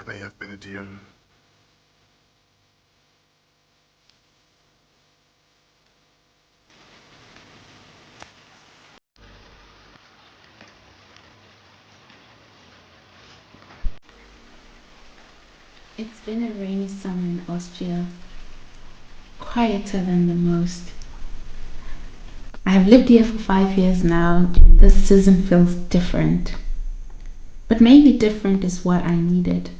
they have been a dear. It's been a rainy summer in Austria, quieter than the most. I have lived here for 5 years now. This season feels different. But maybe different is what I needed.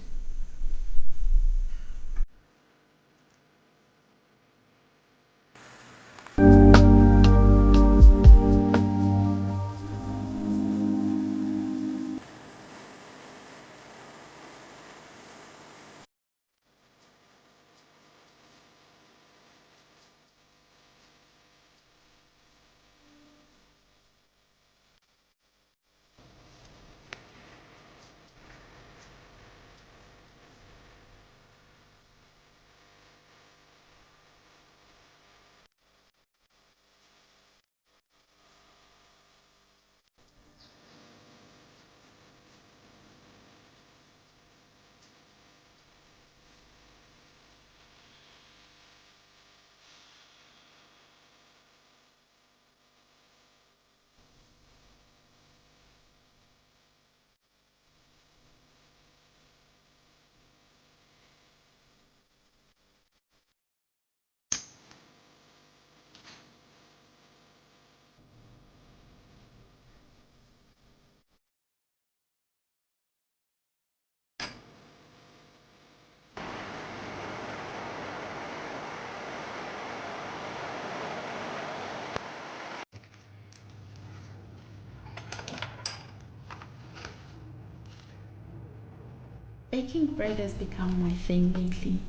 Baking bread has become my thing lately.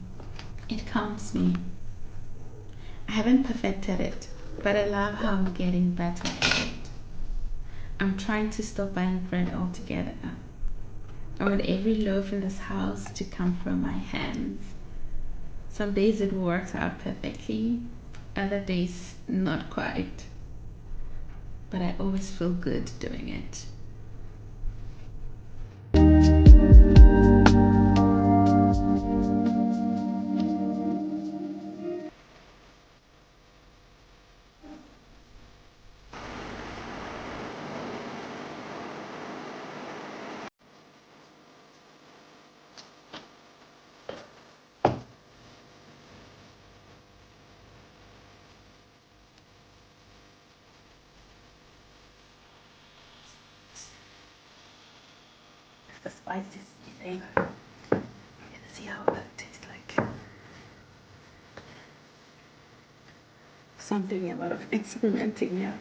It calms me. I haven't perfected it, but I love how I'm getting better at it. I'm trying to stop buying bread altogether. I want every loaf in this house to come from my hands. Some days it works out perfectly, other days not quite. But I always feel good doing it. The spiciest thing. Let's see how that tastes like. So I'm doing a lot of experimenting here.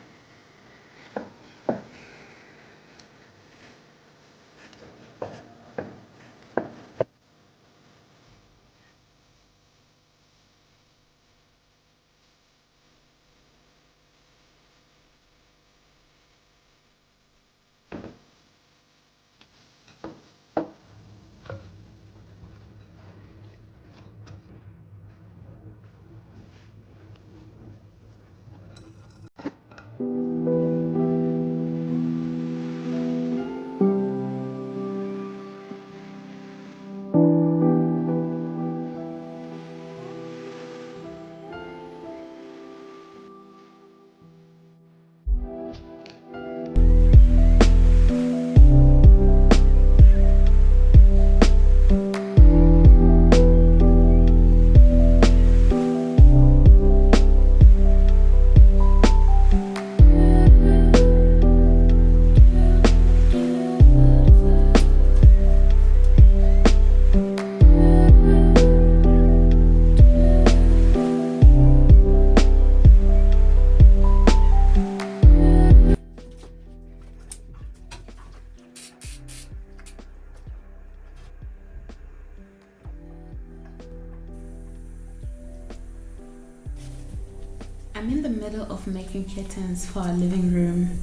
I'm in the middle of making kittens for our living room.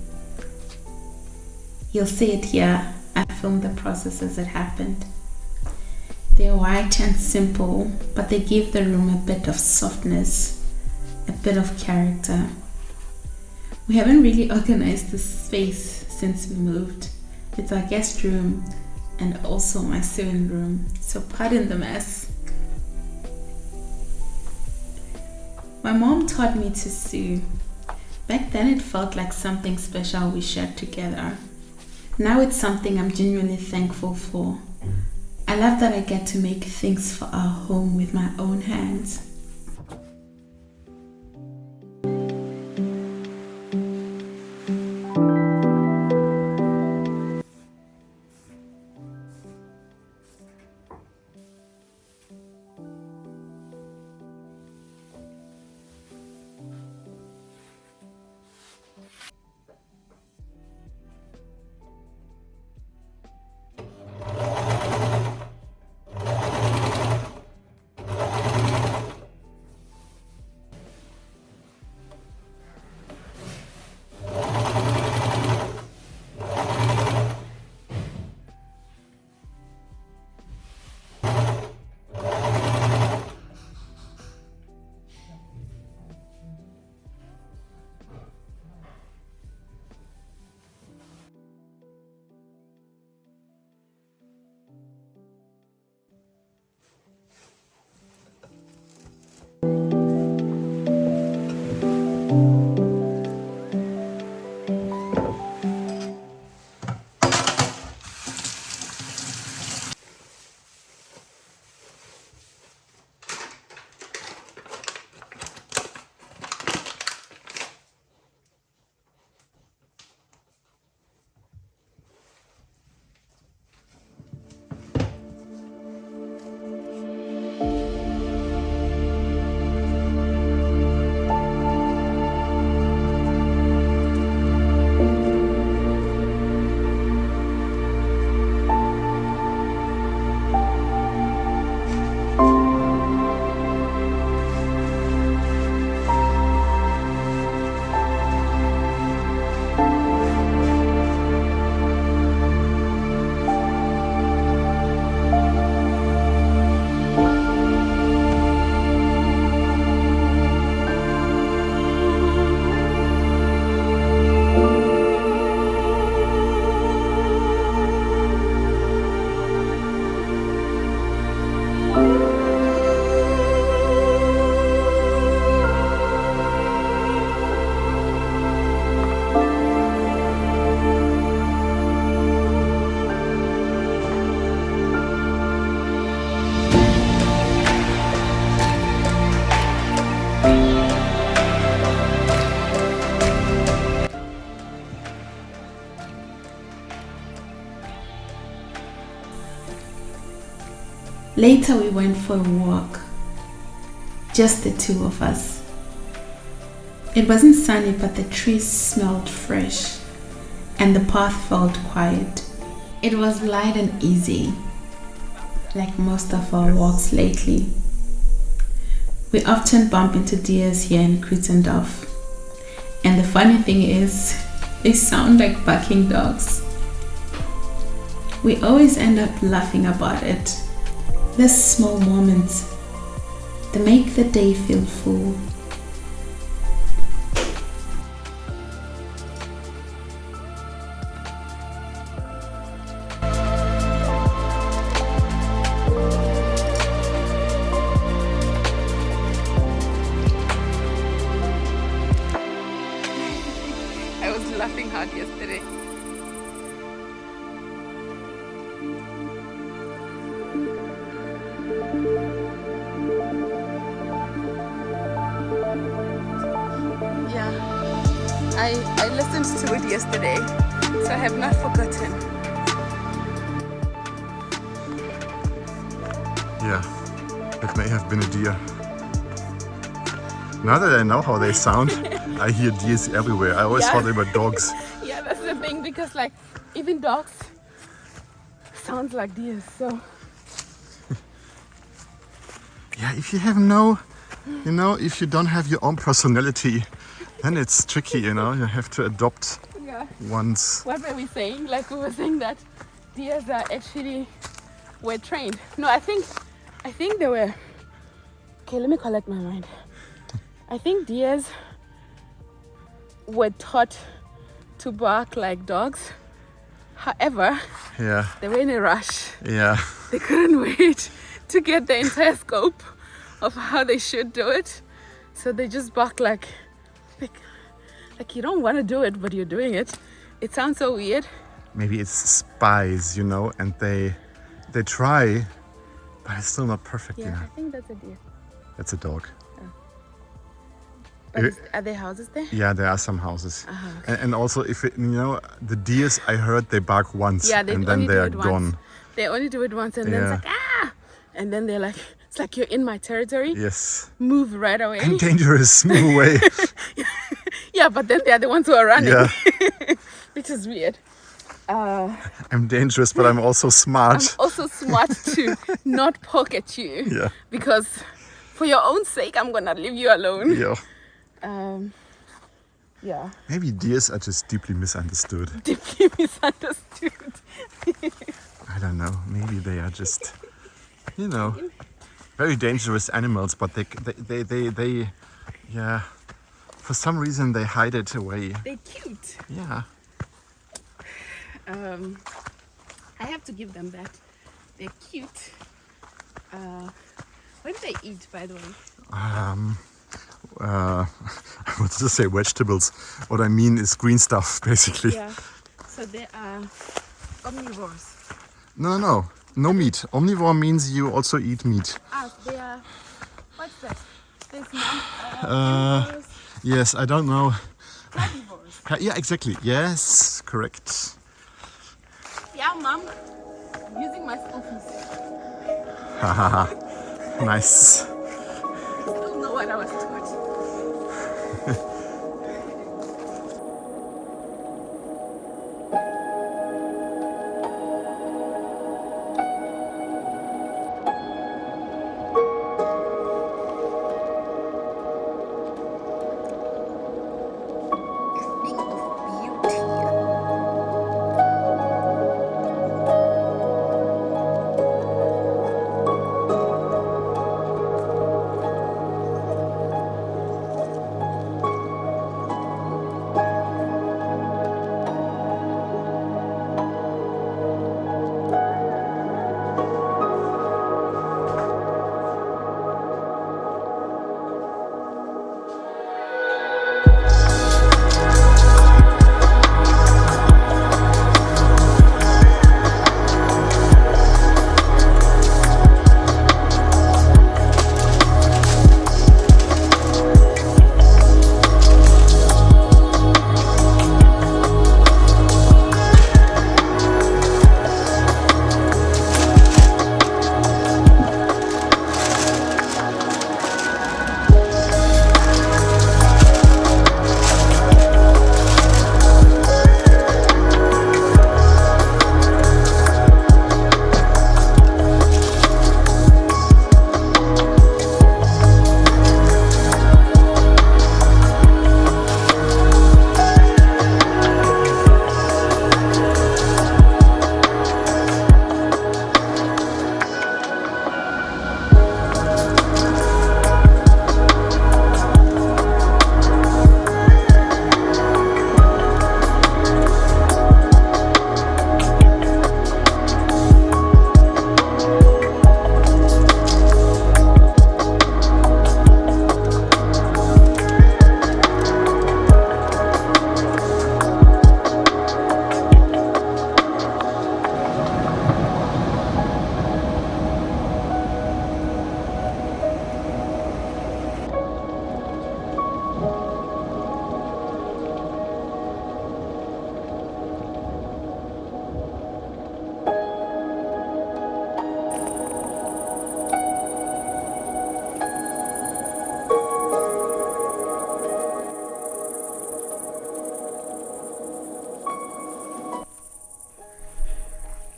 You'll see it here. I filmed the process as it happened. They're white and simple, but they give the room a bit of softness, a bit of character. We haven't really organized this space since we moved. It's our guest room, and also my sewing room, so pardon the mess. My mom taught me to sew. Back then it felt like something special we shared together. Now it's something I'm genuinely thankful for. I love that I get to make things for our home with my own hands. Later we went for a walk, just the two of us. It wasn't sunny, but the trees smelled fresh and the path felt quiet. It was light and easy, like most of our walks lately. We often bump into deers here in Kritzendorf, and the funny thing is, they sound like barking dogs. We always end up laughing about it. These small moments, they make the day feel full. I was laughing hard yesterday. I listened to it yesterday, so I have not forgotten. Yeah, it may have been a deer. Now that I know how they sound, I hear deers everywhere. I always thought they were dogs. Yeah, that's the thing, because like even dogs sounds like deers, so. Yeah, if you have if you don't have your own personality, then it's tricky, you have to adopt one's. What were we saying? Like we were saying that deers are actually were trained. No, I think they were. Okay, let me collect my mind. I think deers were taught to bark like dogs. However, Yeah. they were in a rush. Yeah. They couldn't wait to get the entire scope of how they should do it. So they just bark like you don't want to do it, but you're doing it. It sounds so weird. Maybe it's spies, you know, and they try, but it's still not perfect, you Yeah, know. I think that's a deer. That's a dog. But are there houses there? Yeah, there are some houses. Uh-huh. And also, if it, you know, the deers, I heard they bark once, Yeah, they and then only they do are it once. gone. They only do it once, and then it's like ah, and then they're like, it's like you're in my territory. Yes. Move right away. And dangerous, move away. Yeah, but then they're the ones who are running, Yeah. which is weird. I'm dangerous, but I'm also smart. I'm also smart to not poke at you. Yeah. Because for your own sake, I'm gonna leave you alone. Yeah. Yeah. Maybe deers are just deeply misunderstood. Deeply misunderstood. I don't know. Maybe they are just, you know, very dangerous animals, but they yeah, for some reason they hide it away. They're cute. Yeah. I have to give them that. They're cute. What do they eat, by the way? I wanted to say vegetables. What I mean is green stuff, basically. Yeah. So they are omnivores. No meat. Omnivore means you also eat meat. They are. What's that? There's none. Omnivores, Yes, I don't know. carnivores. Yeah, exactly. Yes, correct. Yeah, mom. I'm using my school fees. Nice. I don't know what I was taught.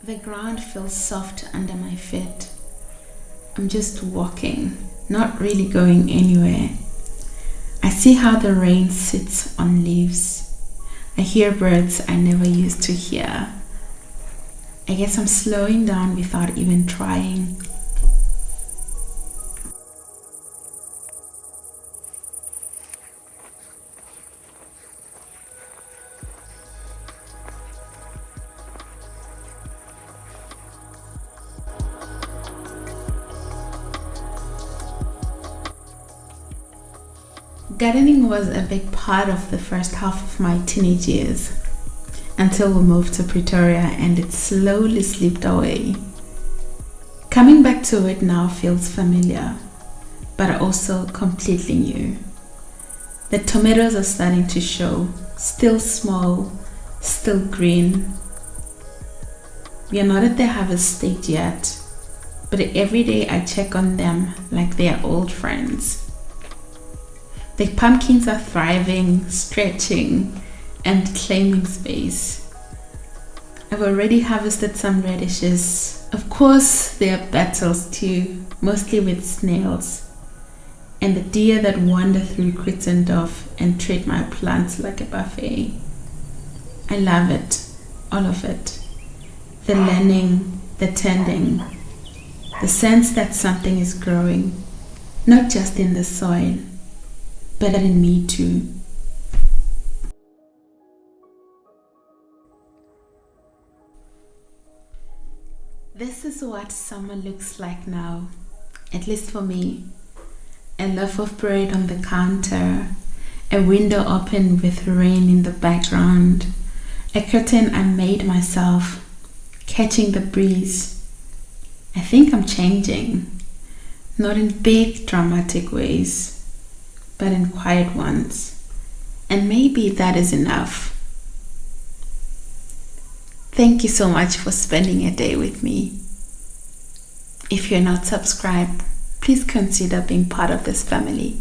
The ground feels soft under my feet. I'm just walking, not really going anywhere. I see how the rain sits on leaves. I hear birds I never used to hear. I guess I'm slowing down without even trying. Gardening was a big part of the first half of my teenage years until we moved to Pretoria and it slowly slipped away. Coming back to it now feels familiar, but also completely new. The tomatoes are starting to show, still small, still green. We are not at the harvest stage yet, but every day I check on them like they are old friends. The pumpkins are thriving, stretching, and claiming space. I've already harvested some radishes. Of course, there are battles too, mostly with snails, and the deer that wander through Kritzendorf and treat my plants like a buffet. I love it, all of it. The learning, the tending, the sense that something is growing, not just in the soil, but in me too. This is what summer looks like now, at least for me. A loaf of bread on the counter, a window open with rain in the background, a curtain I made myself, catching the breeze. I think I'm changing, not in big dramatic ways, but in quiet ones. And maybe that is enough. Thank you so much for spending a day with me. If you're not subscribed, please consider being part of this family.